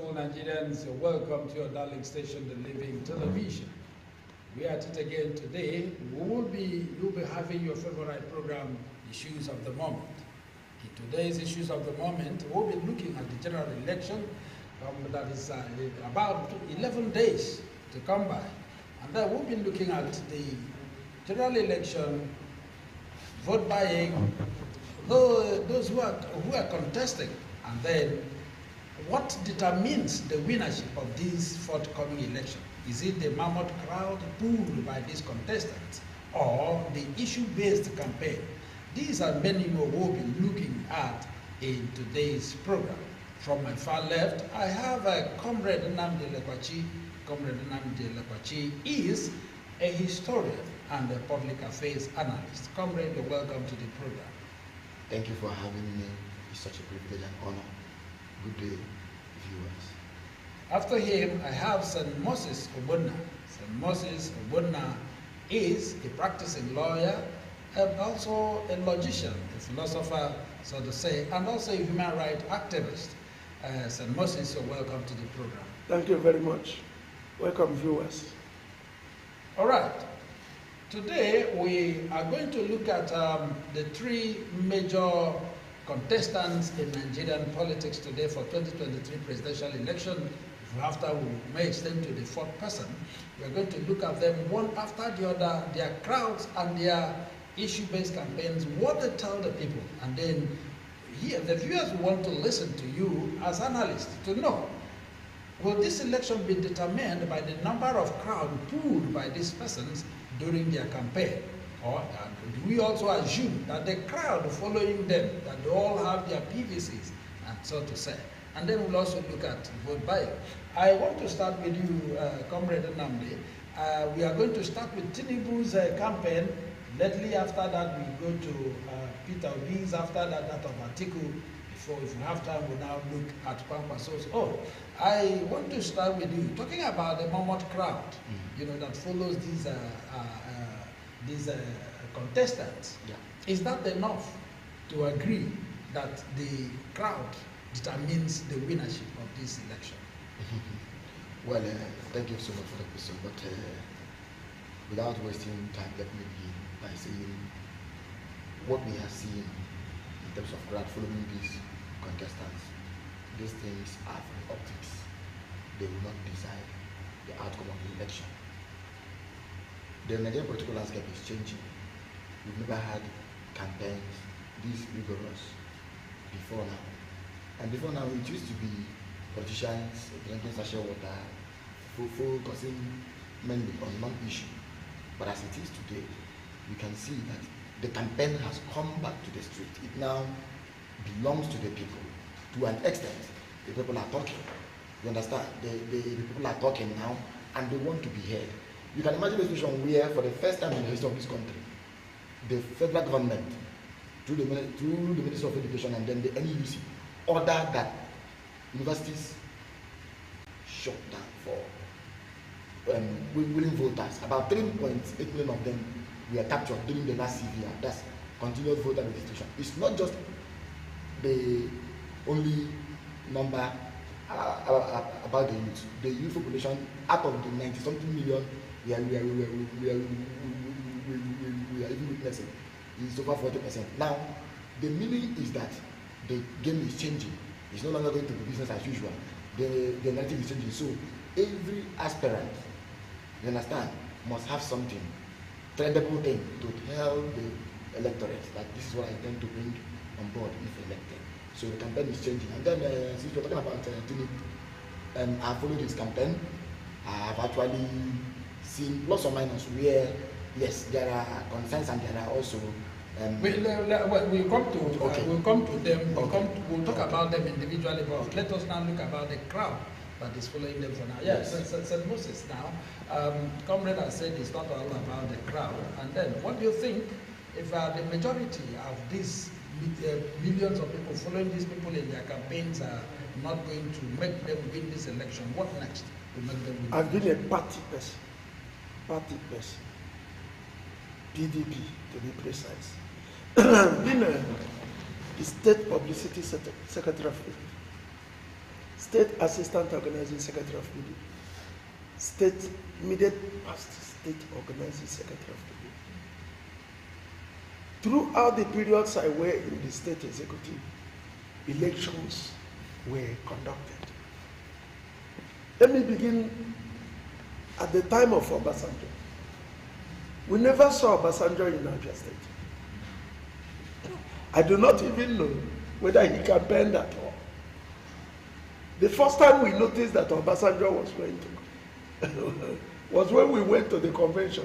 wonderful Nigerians, welcome to your darling station, The Living Television. We are at it again today. You'll be having your favorite program, Issues of the Moment. In today's Issues of the Moment, we'll be looking at the general election that is about 11 days to come by. And then we'll be looking at the general election, vote buying, those who are contesting, and then what determines the winnership of this forthcoming election? Is it the mammoth crowd pulled by these contestants or the issue-based campaign? These are many more we'll be looking at in today's program. From my far left, I have Comrade Nnamdi Elekwachi. Comrade Nnamdi Elekwachi is a historian and a public affairs analyst. Comrade, you're welcome to the program. Thank you for having me. It's such a privilege and honor. Good day, viewers. After him, I have St. Moses Ogbonna. St. Moses Ogbonna is a practicing lawyer and also a logician, a philosopher, so to say, and also a human rights activist. St. Moses, you're welcome to the program. Thank you very much. Welcome, viewers. All right. Today, we are going to look at the three major contestants in Nigerian politics today for 2023 presidential election. After we may extend to the fourth person, we are going to look at them one after the other, their crowds and their issue-based campaigns, what they tell the people, and then here the viewers want to listen to you as analysts to know, will this election be determined by the number of crowd pulled by these persons during their campaign? Or do we also assume that the crowd following them, that they all have their PVCs, and so to say? And then we'll also look at vote buying. I want to start with you, Comrade Nnamdi. We are going to start with Tinubu's campaign. Lately, after that, we go to Peter Obi's. After that, that of Atiku. Before, if we have time, we'll now look at Kwankwaso's. Oh, I want to start with you, talking about the mammoth crowd, you know, that follows these contestants. Yeah. Is that enough to agree that the crowd determines the winnership of this election? Well, thank you so much for the question, but without wasting time, let me begin by saying what we have seen in terms of crowd following these contestants. These things are from optics. They will not decide the outcome of the election. The Nigerian political landscape is changing. We've never had campaigns this rigorous before now. And before now, it used to be politicians drinking sachet water, focusing mainly on one issue. But as it is today, you can see that the campaign has come back to the street. It now belongs to the people. To an extent, the people are talking. You understand? The people are talking now, and they want to be heard. You can imagine a situation where, for the first time in the history of this country, the federal government, through the Ministry of Education and then the NUC, ordered that universities shut down for willing voters. About 3.8 million of them were captured during the last CVR, that's continuous voter registration. It's not just the only number about the youth population. Out of the 90-something million we are even witnessing, is over 40%. Now, the meaning is that the game is changing. It's no longer going to be business as usual. The narrative is changing. So every aspirant, you understand, must have something, credible thing to tell the electorate that this is what I intend to bring on board if elected. So the campaign is changing. And then since we're talking about Tinubu, I followed his campaign. I have actually seen plus or minus where, yes, there are concerns and there are also we'll come to okay. We'll come to them. We'll talk okay. about them individually, but let us now look about the crowd that is following them for now. Yes, St. Moses now. Comrade has said it's not all about the crowd. And then, what do you think if the majority of these millions of people following these people in their campaigns are not going to make them win this election? What next to make them win? I've been a party person, PDP to be precise. I've been a state publicity secretary of State Assistant Organizing Secretary of PDP. State immediate past State Organizing Secretary of PDP. Throughout the periods I were in the state executive, elections were conducted. Let me begin at the time of Obasanjo. We never saw Obasanjo in Abia State. I do not even know whether he campaigned at all. The first time we noticed that Obasanjo was going to was when we went to the convention.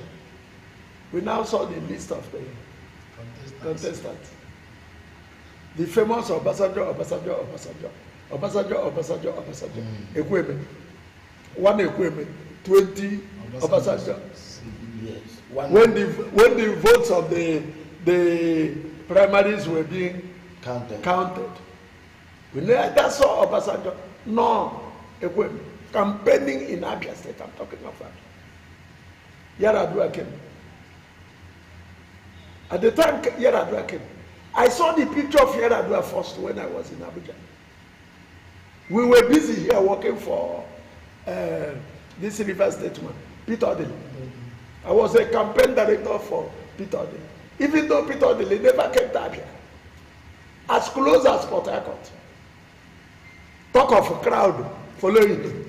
We now saw the list of the contestants. The famous Obasanjo. Ekweme. One Ekweme, 20 Obasanjo. Yes. When the votes of the primaries were being counted. We never saw Obasanjo. No, Ekweme. Campaigning in Abia State, I'm talking of Abia. Yar'Adua came. At the time Yar'Adua came, I saw the picture of Yar'Adua first when I was in Abuja. We were busy here working for this River State man, Peter Odili. I was a campaign director for Peter Odili. Even though Peter Odili never came to Abia, as close as Port Harcourt. Talk of a crowd following him.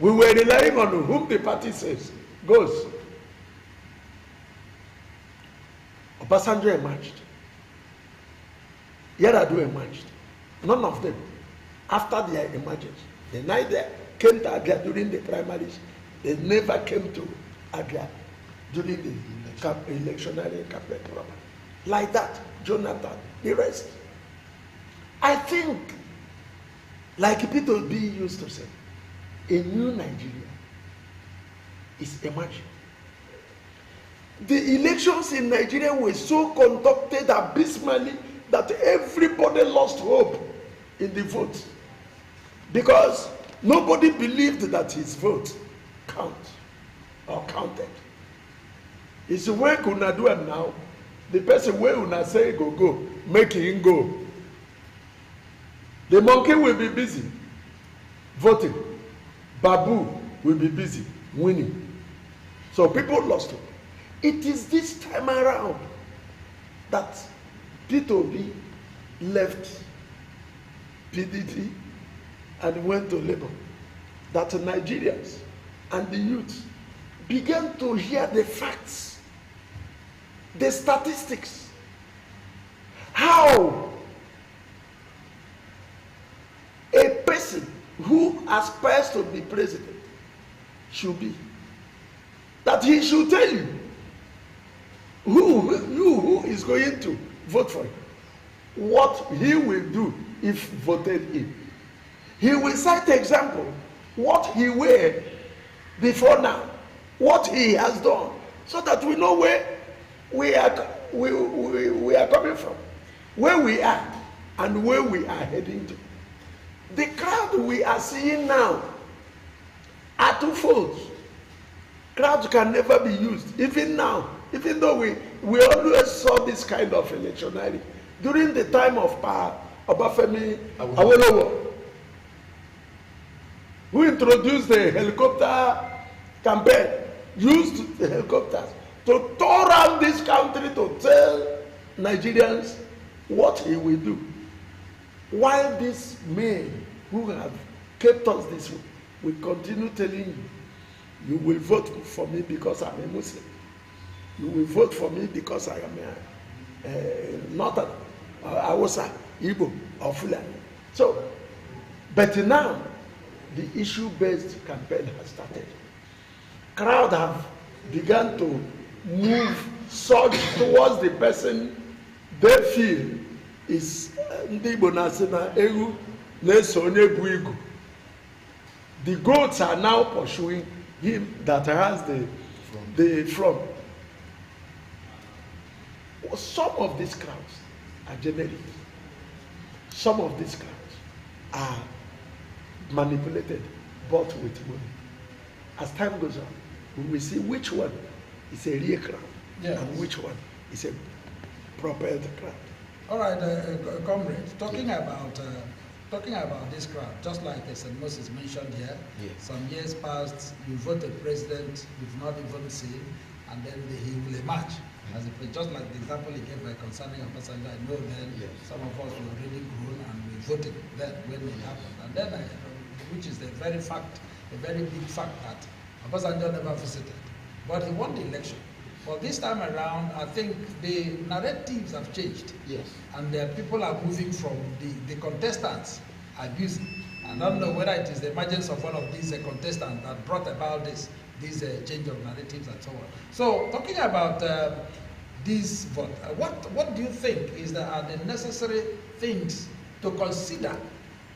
We were relying on whom the party says goes. Obasanjo emerged. Yar'Adua emerged. None of them, after their emergence, they neither came to Abia during the primaries, they never came to Abia during the electionary campaign program. Like that, Jonathan, the rest. I think, like Peter B. used to say, a new Nigeria is emerging. The elections in Nigeria were so conducted abysmally that everybody lost hope in the vote because nobody believed that his vote counted. It's the way una do it now. The person where una say go, make him go. The monkey will be busy voting. Babu will be busy winning. So people lost hope. It is this time around that Peter Obi left PDP and went to Labour, that Nigerians and the youth began to hear the facts, the statistics, how a person who aspires to be president should be. That he should tell you who is going to vote for him, what he will do if voted in. He will cite example, what he were before now, what he has done, so that we know where we are coming from, where we are, and where we are heading to. The crowd we are seeing now are twofold. Crowds can never be used, even now, even though we always saw this kind of electionary during the time of Obafemi Awolowo, who introduced the helicopter campaign, used the helicopters to tour around this country to tell Nigerians what he will do. While these men who have kept us this way will continue telling you, you will vote for me because I'm a Muslim. You will vote for me because I am not a Hausa, Igbo, or Fulani. So, but now, the issue-based campaign has started. Crowd have begun to move, surge towards the person they feel is ndị Igbo na-asị na ewu na-eso onye bu igu. The goats are now pursuing him that has the front. Some of these crowds are generic. Some of these crowds are manipulated, bought with money. As time goes on, we will see which one is a real crowd, yes, and which one is a propelled crowd. All right, comrades, talking about talking about this crowd, just like St. Moses mentioned here, Yes. some years past, you vote a president you've not even seen, and then he will emerge. As if, just like the example he gave concerning Obasanjo, I know then Yes. some of us were already grown and we voted then when it happened. And then, which is the very fact, a very big fact that Obasanjo never visited. But he won the election. But this time around, I think the narratives have changed. Yes. And people are moving from the contestants abusing. I don't know whether it is the emergence of one of these contestants that brought about this change of narratives and so on. So, talking about this vote, what do you think are the necessary things to consider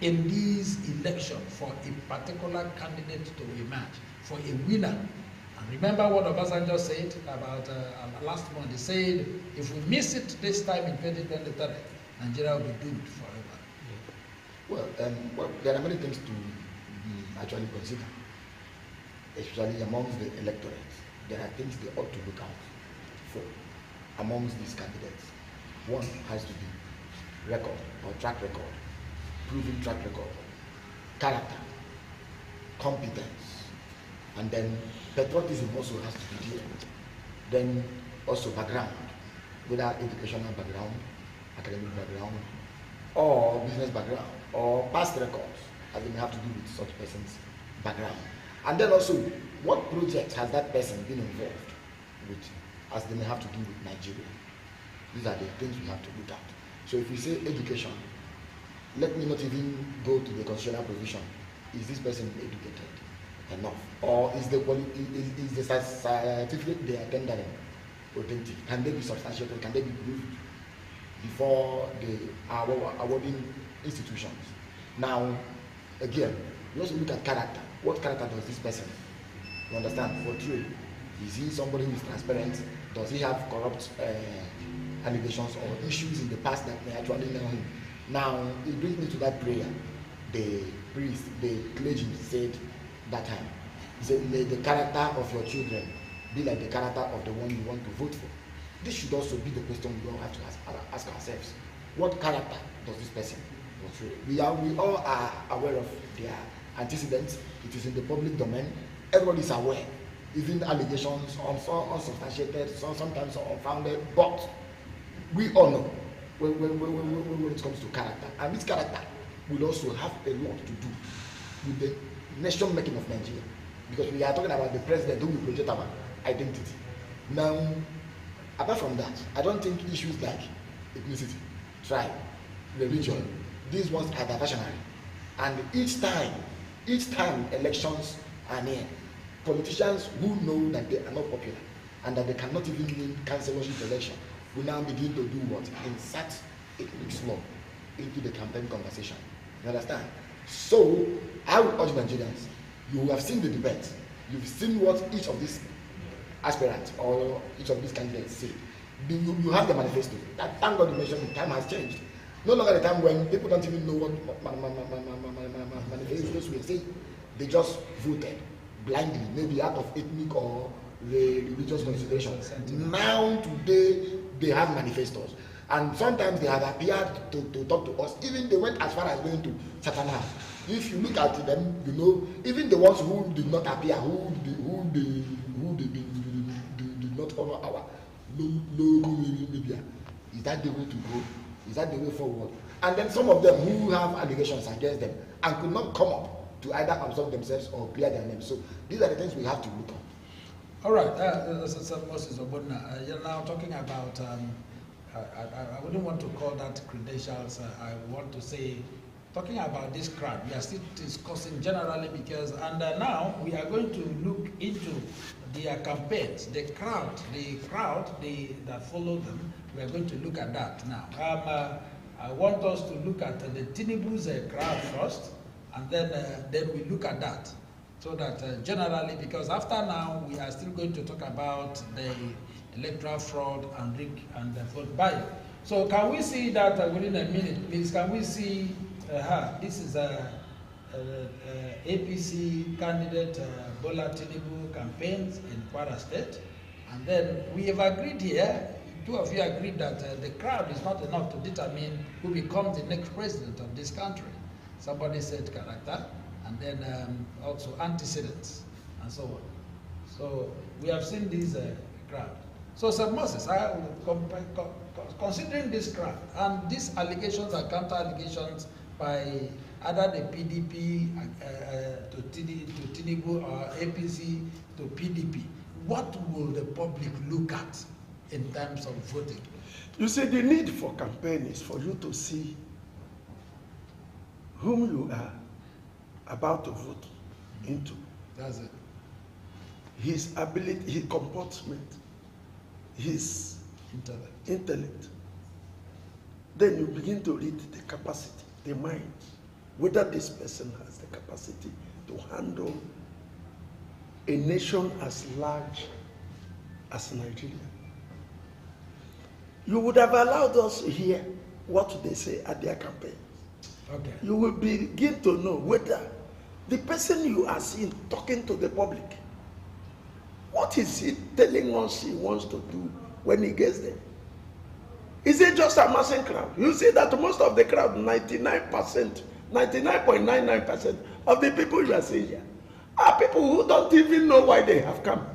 in this election for a particular candidate to emerge, for a winner? And remember what Obasanjo said about last month. He said, if we miss it this time in 2023, Nigeria will be doomed forever. Well, there are many things to actually consider, especially amongst the electorate. There are things they ought to look out for amongst these candidates. One has to be record or track record, proven track record, character, competence, and then patriotism also has to be there. Then also background, whether educational background, academic background, or business background, or past records, as they may have to do with such person's background. And then also, what project has that person been involved with, as they may have to do with Nigeria. These are the things we have to look at. So if we say education, let me not even go to the constitutional provision. Is this person educated enough? Or is the certificate they are tendering authentic? Can they be substantiated? Can they be proved before the awarding institutions? Now, again, we also look at character. What character does this person, you understand, portray? Is he somebody who is transparent? Does he have corrupt allegations or issues in the past that may actually know him? Now, it brings me to that prayer. The priest, the clergy said that time, he said, may the character of your children be like the character of the one you want to vote for. This should also be the question we all have to ask ourselves. What character does this person portray? We all are aware of their antecedents. It is in the public domain. Everybody is aware. Even allegations, unsubstantiated, sometimes unfounded, but we all know when it comes to character. And this character will also have a lot to do with the nation making of Nigeria. Because we are talking about the president who will project our identity. Now, apart from that, I don't think issues like ethnicity, tribe, religion, these ones are diversionary. And each time elections are near, politicians who know that they are not popular and that they cannot even win councillorship election will now begin to do what? Insert ethnic slur into the campaign conversation. You understand? So, I would urge Nigerians, you have seen the debate, you've seen what each of these aspirants or each of these candidates say. You have the manifesto. That, thank God you mentioned the time has changed. No longer the time when people don't even know what manifestos were saying. They just voted blindly, maybe out of ethnic or religious considerations. Now, today, they have manifestos. And sometimes they have appeared to talk to us. Even they went as far as going to Satan House. If you look at them, you know, even the ones who did not appear, who did not honor our local media, is that the way to go? Is that the way forward? And then some of them who have allegations against them and could not come up to either absolve themselves or clear their names. So these are the things we have to look at. All right, Moses Obona, you're now talking about, I wouldn't want to call that credentials. I want to say, talking about this crowd, we are still discussing generally because, and now we are going to look into their campaigns, the crowd that follow them. We are going to look at that now. I want us to look at the Tinubu's crowd first, and then we look at that. So that generally, because after now, we are still going to talk about the electoral fraud and rig and the vote buying. So can we see that within a minute, please? Can we see, this is APC candidate Bola Tinubu campaigns in Kwara State. And then we have agreed here, two of you agreed that the crowd is not enough to determine who becomes the next president of this country. somebody said character, and then also antecedents, and so on. So we have seen this crowd. So Sir Moses, considering this crowd and these allegations and counter allegations by either the PDP to Tinubu or APC to PDP, what will the public look at in terms of voting? You see, the need for campaign is for you to see whom you are about to vote into. That's it. His ability, his comportment, his intellect. Then you begin to read the capacity, the mind, whether this person has the capacity to handle a nation as large as Nigeria. You would have allowed us to hear what they say at their campaign. Okay. You will begin to know whether the person you are seeing talking to the public, what is he telling us he wants to do when he gets there? Is it just a massing crowd? You see that most of the crowd, 99.99% of the people you are seeing here, are people who don't even know why they have come.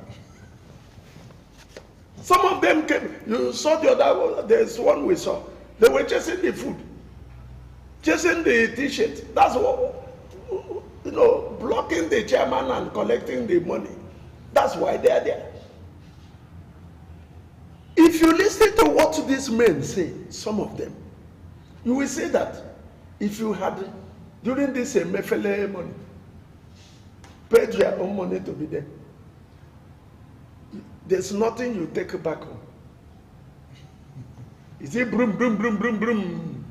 Some of them came, you saw the other one, there's one we saw. They were chasing the food, chasing the t-shirt. That's what, blocking the chairman and collecting the money. That's why they are there. If you listen to what these men say, some of them, you will say that if you had, during this Mefele money, paid your own money to be there, there's nothing you take back home. Is it broom, broom, broom, broom, broom?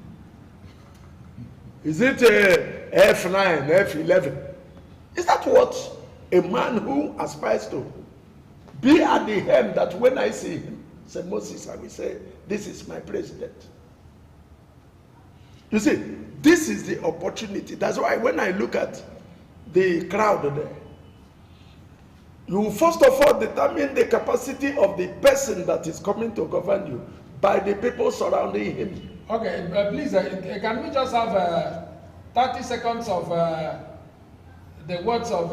Is it F9, F11? Is that what a man who aspires to be at the helm, that when I see him, say Moses, I will say, this is my president. You see, this is the opportunity. That's why when I look at the crowd there, you first of all determine the capacity of the person that is coming to govern you by the people surrounding him. Okay, please, can we just have 30 seconds of the words of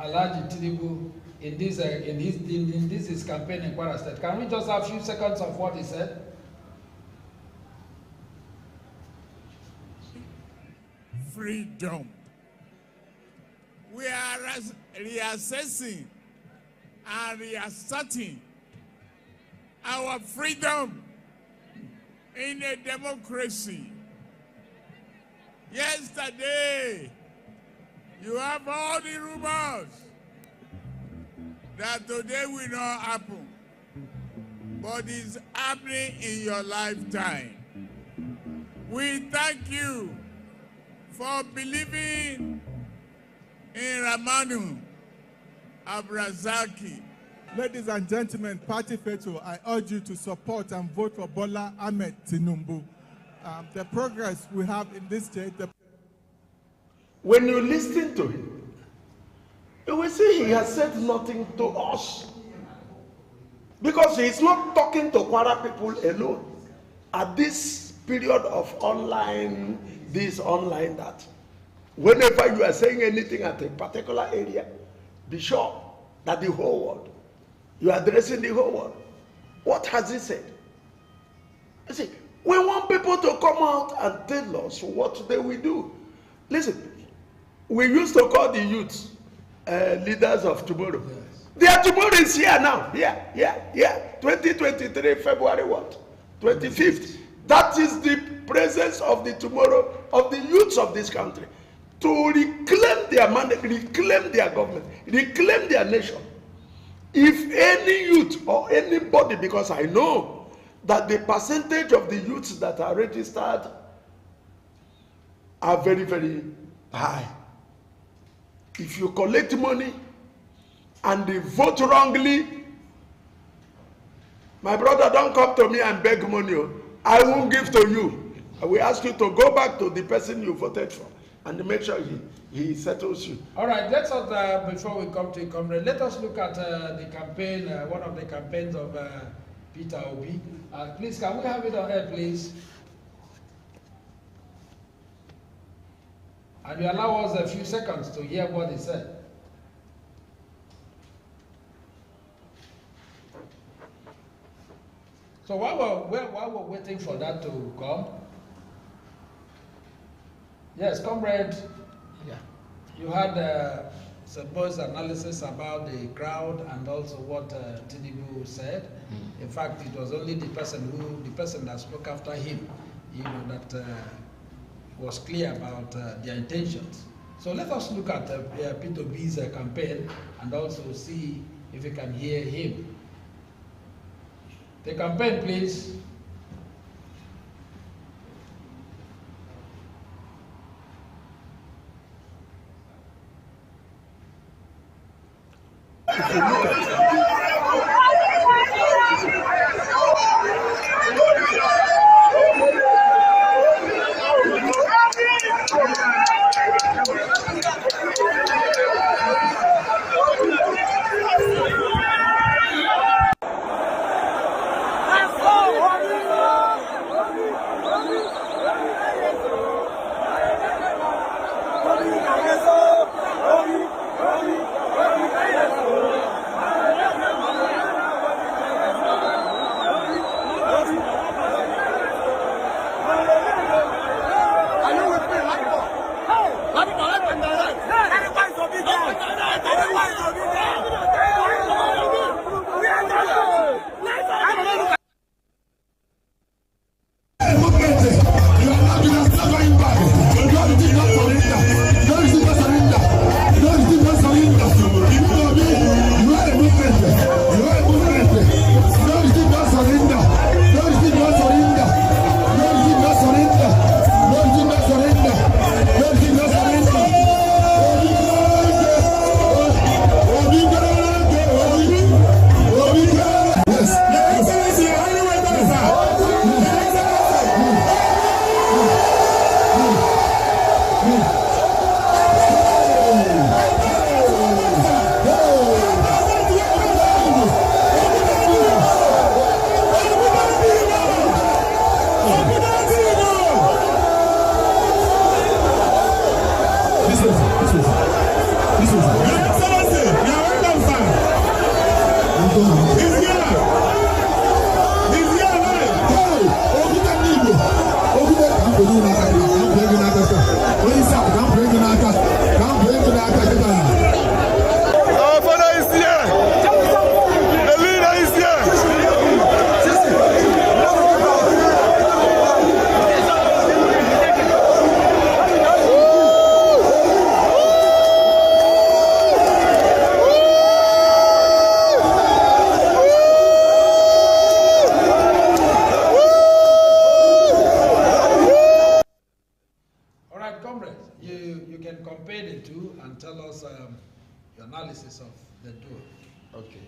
Alhaji Tinubu in this his campaign in Kwara State? Can we just have a few seconds of what he said? Freedom. We are reassessing and reasserting our freedom in a democracy. Yesterday, you have all the rumors that today will not happen, but it's happening in your lifetime. We thank you for believing in Ramanu Abrazaki. Ladies and gentlemen, party faithful, I urge you to support and vote for Bola Ahmed Tinubu. The progress we have in this state. When you listen to him, you will see he has said nothing to us. Because he is not talking to Kwara people alone. At this period of online, this, online, that. Whenever you are saying anything at a particular area, be sure that the whole world, you are addressing the whole world. What has he said? You see, we want people to come out and tell us what they will do. Listen, we used to call the youth leaders of tomorrow. Yes. Their tomorrow is here now. Yeah. 2023, February what? 25th. That is the presence of the tomorrow of the youths of this country. To reclaim their mandate, reclaim their government, reclaim their nation. If any youth or anybody, because I know that the percentage of the youths that are registered are very, very high. If you collect money and they vote wrongly, my brother, don't come to me and beg money. I won't give to you. I will ask you to go back to the person you voted for and make sure he settles you. All right, let's before we come to Comrade, let us look at the campaign, one of the campaigns of Peter Obi. Please, can we have it on air, please? And you allow us a few seconds to hear what he said. So while we're waiting for that to come, yes, comrade, Yeah. you had some boys' analysis about the crowd and also what Tinubu said. In fact, it was only the person that spoke after him, that was clear about their intentions. So let us look at Peter B's campaign and also see if we can hear him. The campaign, please. analysis of the duel. Okay.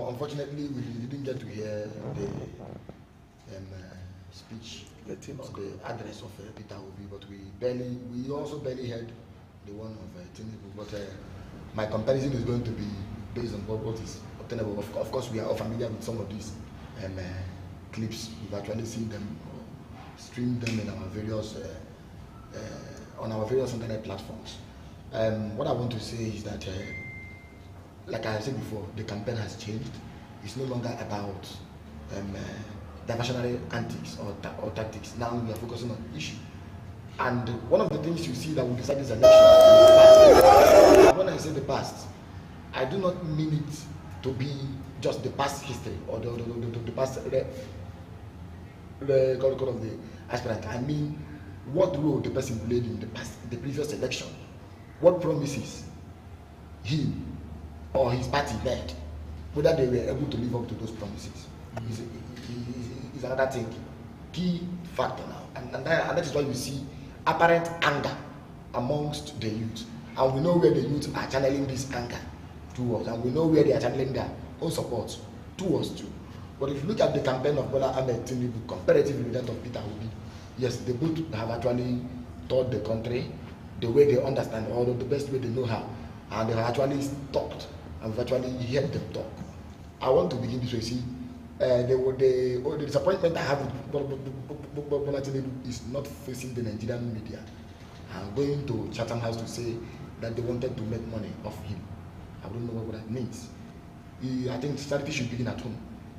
Unfortunately, we didn't get to hear the speech or the address of Peter Obi, but we also barely heard the one of Tinubu. But my comparison is going to be based on what is obtainable. Of course, we are all familiar with some of these clips. We've actually seen them, streamed them in our various on our various internet platforms. What I want to say is that, like I said before, the campaign has changed. It's no longer about diversionary antics or tactics. Now we are focusing on issue. And one of the things you see that will decide this election is the past. When I say the past, I do not mean it to be just the past history or the past record of the aspirant. I mean, what role the person played in the previous election, what promises he or his party made, whether they were able to live up to those promises is another thing, key factor now, and that is why you see apparent anger amongst the youth, and we know where the youth are channeling this anger towards, and we know where they are channeling their own support towards too. But if you look at the campaign of Bola Ahmed Tinubu comparatively with that of Peter Obi, yes, they both have actually taught the country the way they understand, or the best way they know how, and they have actually talked and we've actually heard them talk. I want to begin this way. See, the disappointment I have with Bola Tinubu is not facing the Nigerian media. and going to Chatham House to say that they wanted to make money off him. I don't know what that means. I think charity should begin at home.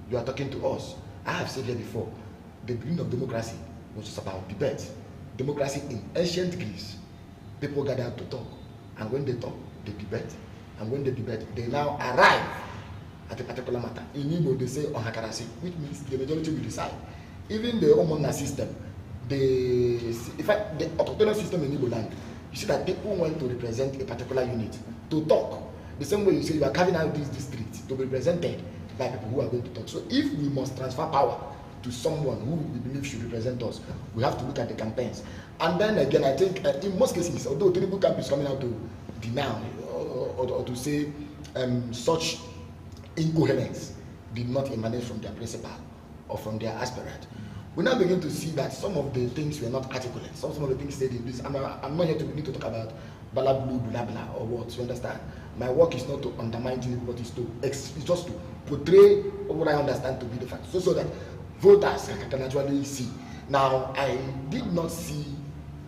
You are talking to us. I have said here before, the beginning of democracy was just about debate. Democracy in ancient Greece, people gathered to talk, and when they talk, they debate, and when they debate, they now arrive at a particular matter. In Igbo, they say Ohakarasi, which means the majority will decide. Even the Omona system, in fact, the autonomous system in Igbo land, you see that people want to represent a particular unit to talk. The same way you say you are carving out this district to be represented by people who are going to talk. So if we must transfer power to someone who we believe should represent us, we have to look at the campaigns. And then again, I think in most cases, although Tinubu camp is coming out to deny or to say such incoherence did not emanate from their principal or from their aspirant, we now begin to see that some of the things were not articulate. Some of the things said in this, I'm not here to need to talk about blah blah blah blah or what. You understand? My work is not to undermine Tinubu, but it's just to portray what I understand to be the fact, so that voters can actually see. Now, I did not see,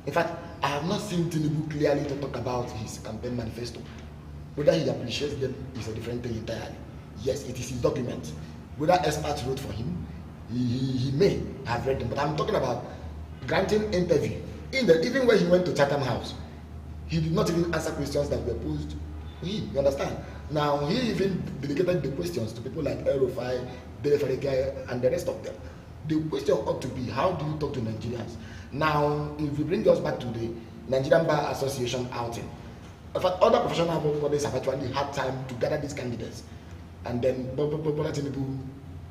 in fact, I have not seen Tinubu clearly to talk about his campaign manifesto. Whether he appreciates them is a different thing entirely. Yes, it is his document. Whether experts wrote for him, he may have read them. But I'm talking about granting interview. Even when he went to Chatham House, he did not even answer questions that were posed to him. You understand? Now, he even delegated the questions to people like El-Rufai, Dele Farike, and the rest of them. The question ought to be, how do you talk to Nigerians? Now, if we bring us back to the Nigerian Bar Association outing, in fact, other professional bodies have actually had time to gather these candidates, and then Bola Tinubu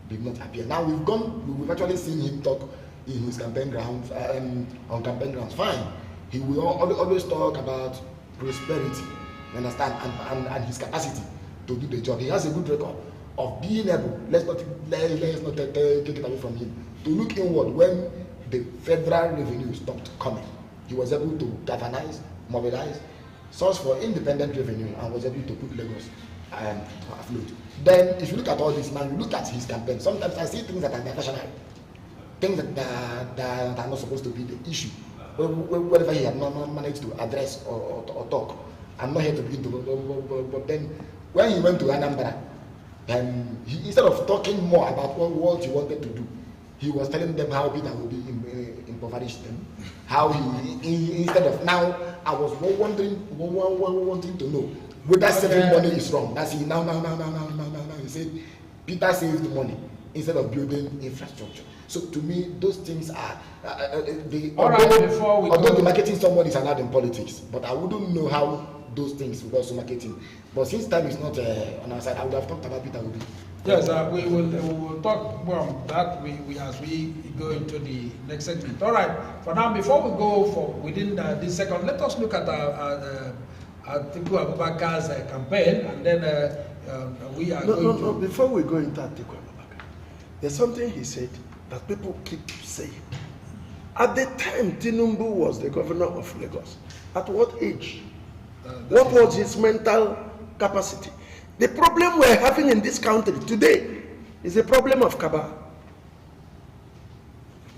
did not appear. Now we've actually seen him talk in his campaign grounds, on campaign grounds. Fine, he will always talk about prosperity, you understand, and his capacity to do the job. He has a good record of being able, let's not take it away from him, to look inward when the federal revenue stopped coming. He was able to galvanize, mobilize, source for independent revenue, and was able to put Lagos afloat. Then, if you look at all this now, you look at his campaign, sometimes I see things that are diversionary, things that are not supposed to be the issue. Whatever he had not managed to address or talk, I'm not here to begin to, but then when he went to Anambra, he, instead of talking more about what he wanted to do, he was telling them how Peter would be impoverished them. How he instead of, now I was wanting to know whether saving money is wrong. That's it. Now. He said Peter saved the money instead of building infrastructure. So to me, those things are although the marketing someone is allowed in politics, but I wouldn't know how those things with also marketing. But since time is not on our side, I would have talked about Peter Obi. Yes, we will talk more on that as we go into the next segment. All right. For now, before we go within this second, let us look at Atiku Abubakar's campaign, and then we are going to. No. Before we go into Atiku Abubakar, there's something he said that people keep saying. At the time Tinubu was the governor of Lagos, at what age? What was his mental capacity? The problem we're having in this country today is a problem of cabal.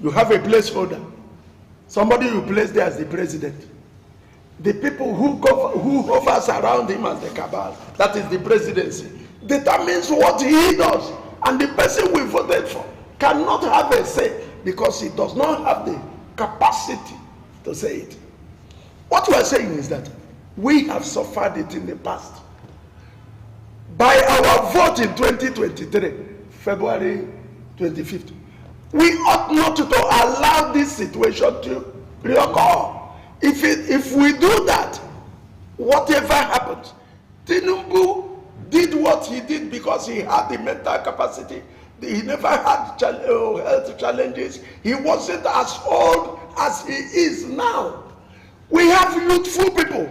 You have a placeholder. Somebody you place there as the president. The people who hovers around him as the cabal, that is the presidency, determines what he does. And the person we voted for cannot have a say because he does not have the capacity to say it. What we are saying is that we have suffered it in the past. By our vote in 2023, February 25th, we ought not to allow this situation to reoccur. If we do that, whatever happens, Tinubu did what he did because he had the mental capacity. He never had health challenges. He wasn't as old as he is now. We have youthful people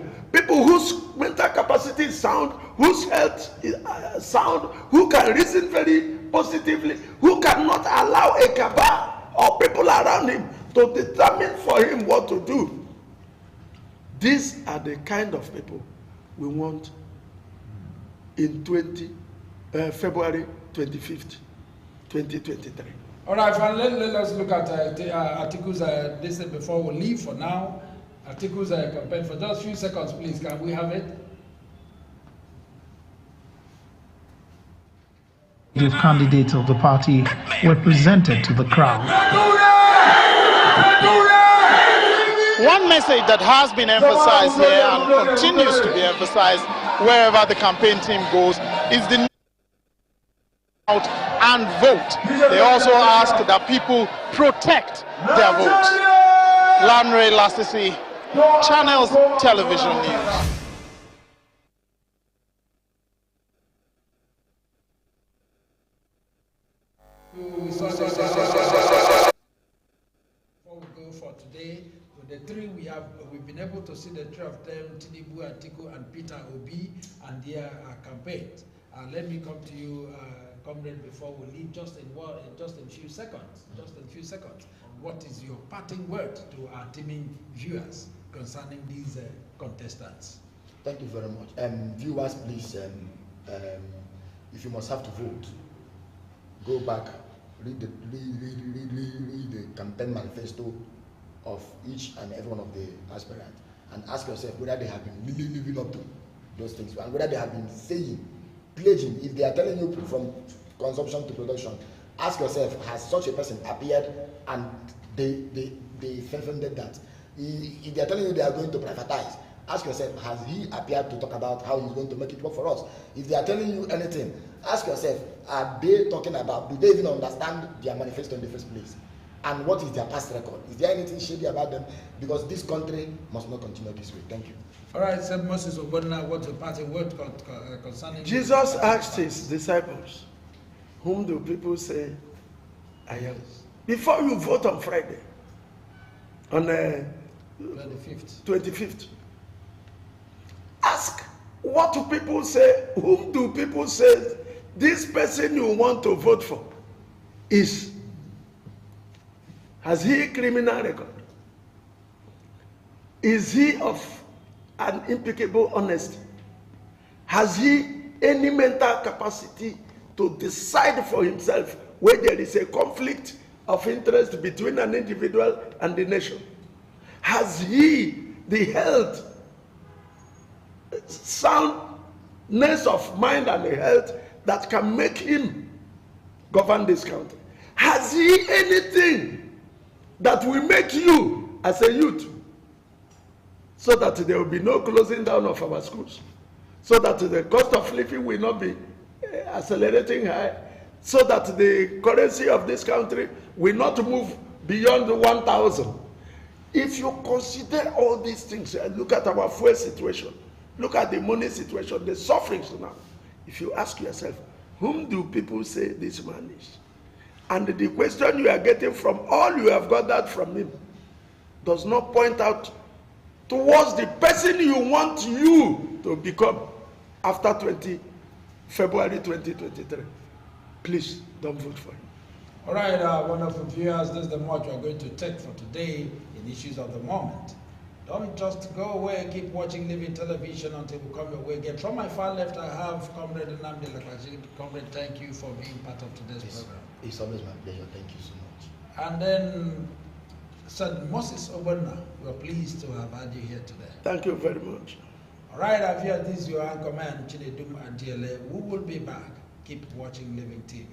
whose mental capacity is sound, whose health is sound, who can reason very positively, who cannot allow a cabal or people around him to determine for him what to do. These are the kind of people we want in February 25th, 2023. All right, let us look at Atiku's this before we leave for now. Atiku's campaign for just a few seconds, please. Can we have it? Candidates of the party were presented to the crowd. One message that has been emphasized here and continues to be emphasized wherever the campaign team goes is the out and vote. They also ask that people protect their votes. Lanre Lasisi, Channels Television News. Before we go for today, with the three we've been able to see the three of them, Tinubu, Atiku, and Peter Obi, and their campaigns. Let me come to you, comrade, before we leave, just in a few seconds. What is your parting word to our teaming viewers concerning these contestants? Thank you very much. Viewers, please, if you must have to vote, go back, read the campaign manifesto of each and every one of the aspirants, and ask yourself whether they have been really living up to those things, and whether they have been saying, pledging. If they are telling you from consumption to production, ask yourself, has such a person appeared and they funded that? If they are telling you they are going to privatize, ask yourself, has he appeared to talk about how he's going to make it work for us? If they are telling you anything, ask yourself, are they talking about, do they even understand their manifesto in the first place? And what is their past record? Is there anything shady about them? Because this country must not continue this way. Thank you. All right, Sir Moses Ogbonna, what's your parting word concerning? Jesus asked his disciples, whom do people say I am? Before you vote on Friday, on 25th, ask, what do people say? Whom do people say this person you want to vote for is? Has he a criminal record? Is he of an impeccable honesty? Has he any mental capacity to decide for himself where there is a conflict of interest between an individual and the nation? Has he the health, soundness of mind and health that can make him govern this country? Has he anything that will make you as a youth, so that there will be no closing down of our schools, so that the cost of living will not be accelerating high, so that the currency of this country will not move beyond 1,000. If you consider all these things, look at our fuel situation, look at the money situation, the sufferings now. If you ask yourself, whom do people say this man is? And the question you are getting from all you have gathered from him does not point out towards the person you want you to become after February 2023. Please don't vote for him. All right, wonderful viewers, this is the much we are going to take for today in Issues of the Moment. Don't just go away, keep watching Living Television until we come your way again. From my far left, I have Comrade Nnamdi Lakwaji. Comrade, thank you for being part of today's program. It's always my pleasure. Thank you so much. And then, Sir Moses Ogbonna, we're pleased to have had you here today. Thank you very much. All right, I've here, this is your anchorman, Chinedum Adiele. We will be back. Keep watching Living TV.